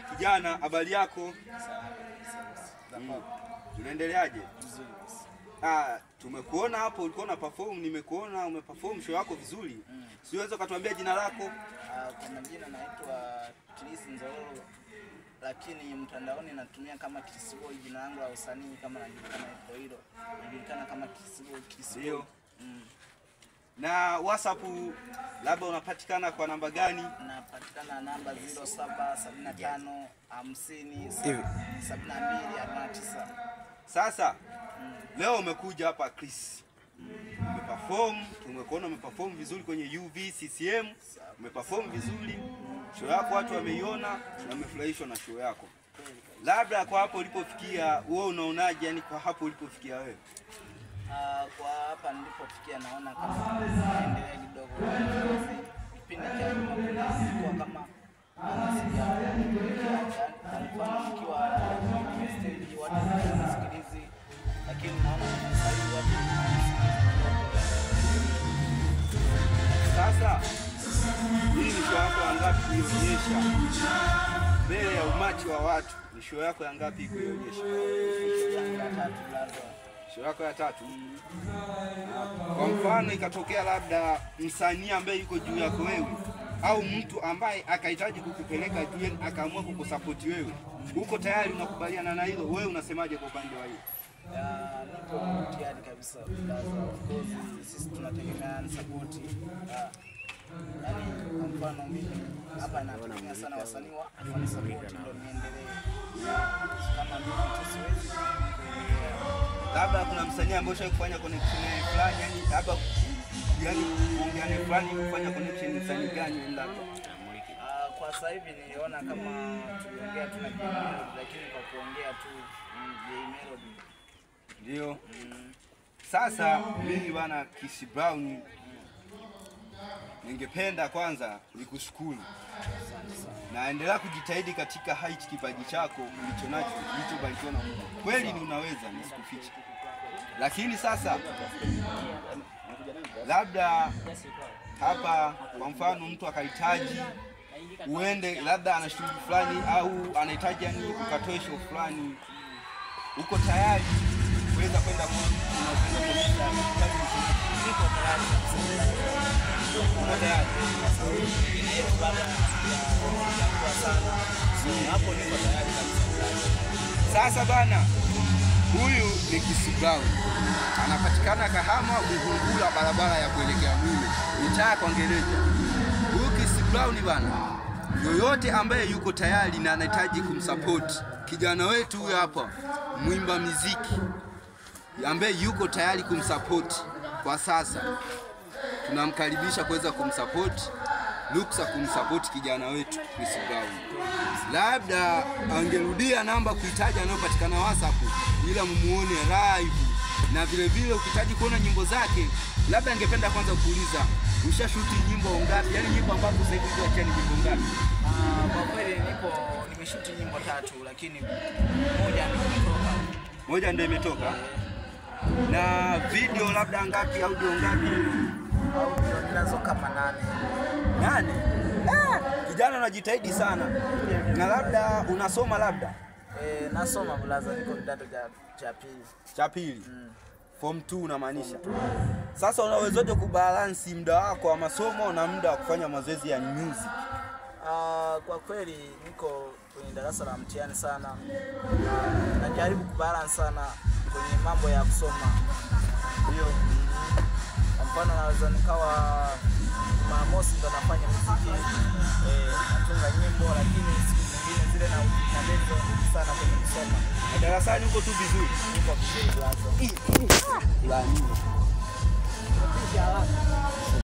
Kijana, habari yako? Unaendeleaje? Tumekuona hapo ulikuwa una perform, nimekuona umeperform show yako vizuri. Siweza kutuambia jina lako? Kwa majina naitwa Chris Nzolo, lakini mtandaoni natumia kama Chris Boy. Jina langu la usanii kama najulikana hilo. Najulikana kama Chris Boy. Na WhatsApp labda unapatikana kwa namba gani? Napatikana namba 0775 50 7249. Sasa leo umekuja hapa Chris. Umeperform, tumekuona umeperform vizuri kwenye UVCCM. Umeperform vizuri. Show yako watu wameiona na wamefurahishwa na show yako. Labda kwa hapo ulipofikia wewe unaonaje, yani kwa hapo ulipofikia wewe? Kwa hapa nilipofikia naona kama naendelea kidogo. Kipindi cha kwa kama nikiwa stage watu wanasikiliza, lakini naona sasa watu. Sasa hii ni show yako ngapi kuionyesha mbele ya umati wa watu? Ni show yako ya ngapi kuionyesha? Show yako ya 3. Kwa mfano ikatokea labda msanii ambaye yuko juu yako wewe au mtu ambaye akahitaji kukupeleka juu akaamua kukusupport wewe, uko tayari, unakubaliana na hilo? Wewe unasemaje kwa upande wa hiyo? Niko tayari kabisa. Sisi tunategemea support. Kwa mfano mimi hapa nategemea sana wasanii wa support ndio niendelee. Kama mimi siwezi labda kuna msanii ambaye ushawahi kufanya connection fulani, yani labda fulani kufanya connection msanii gani labda? Kwa sasa hivi niliona kama tuliongea tuna Melody, lakini kwa kuongea tu Melody. Ndio. Sasa mimi bwana Chris Brown ningependa kwanza nikushukuru. Naendelea kujitahidi katika height kipaji chako ulichonacho, ulichobarikiwa na Mungu. Kweli ni unaweza, nisikufiche. Lakini sasa labda hapa kwa mfano mtu akahitaji uende labda ana shughuli fulani au anahitaji yani ukatoe show fulani, uko tayari kuweza kwenda hapo niko tayari kabisa. Sasa bana, huyu ni Chris Brown. Anapatikana Kahama, Buhungula, barabara ya kuelekea Mwilo, mitaa kwa Ngereja. Huyu Chris Brown bana, yoyote ambaye yuko tayari na anahitaji kumsupport kijana wetu huyu hapa, mwimba muziki ambaye yuko tayari kumsupport kwa sasa, tunamkaribisha kuweza kumsupport, ruksa kumsupport kijana wetu Chris Brown. Labda angerudia namba kuitaja anayopatikana WhatsApp ila mumuone live, na vile vile ukihitaji kuona nyimbo zake, labda angependa kwanza kuuliza ushashuti nyimbo ngapi, yani nyimbo ambazo sasa hivi kwa chini nyimbo ngapi? Kwa kweli nimeshuti nyimbo 3, lakini moja ndio imetoka. Na video labda ngapi, audio ngapi? Audio ninazo kama 8. Kijana unajitahidi sana. Na labda unasoma labda? Nasoma blaza, niko kidato cha pili. Form 2 unamaanisha. Sasa unawezaje kubalance muda wako wa masomo na muda wa kufanya mazoezi ya music? Kwa kweli niko kwenye darasa la mtihani sana. Najaribu kubalance sana kwenye mambo ya kusoma. Hiyo kwa mfano naweza nikawa Jumamosi ndo nafanya muziki, natunga nyimbo, lakini siku zingine zile na ndezo sana kwenye kusoma. Darasani uko tu vizuri? Niko vizuri blaza.